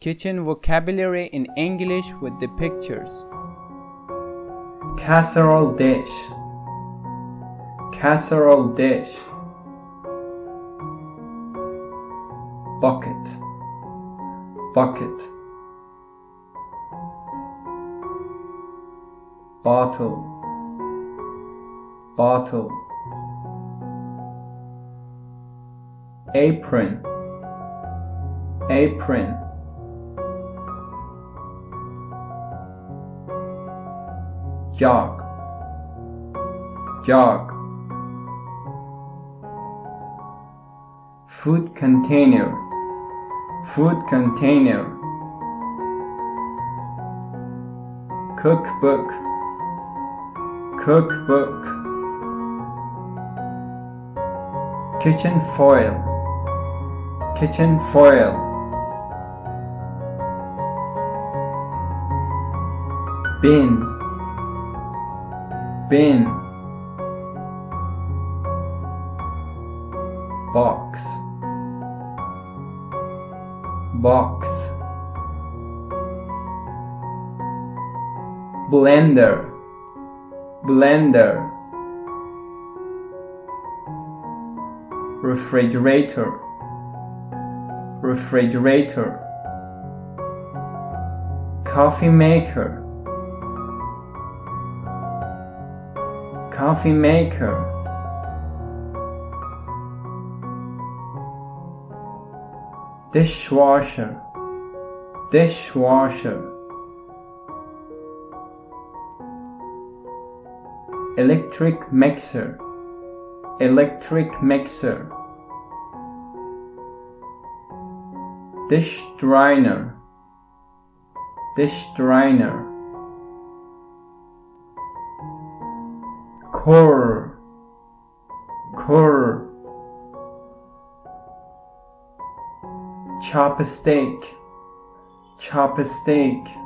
Kitchen vocabulary in English with the pictures. Casserole dish. Casserole dish. Bucket. Bucket. Bottle. Bottle. Apron. Apron. Jug. Jug. Food container. Food container. Cookbook. Cookbook. Kitchen foil. Kitchen foil. Bin. Bin. Box. Box. Blender. Blender. Refrigerator. Refrigerator. Coffee maker. Coffee maker. Dishwasher. Dishwasher. Electric mixer. Electric mixer. Dish drainer. Dish drainer. Core. Core. Chopstick. Chopstick.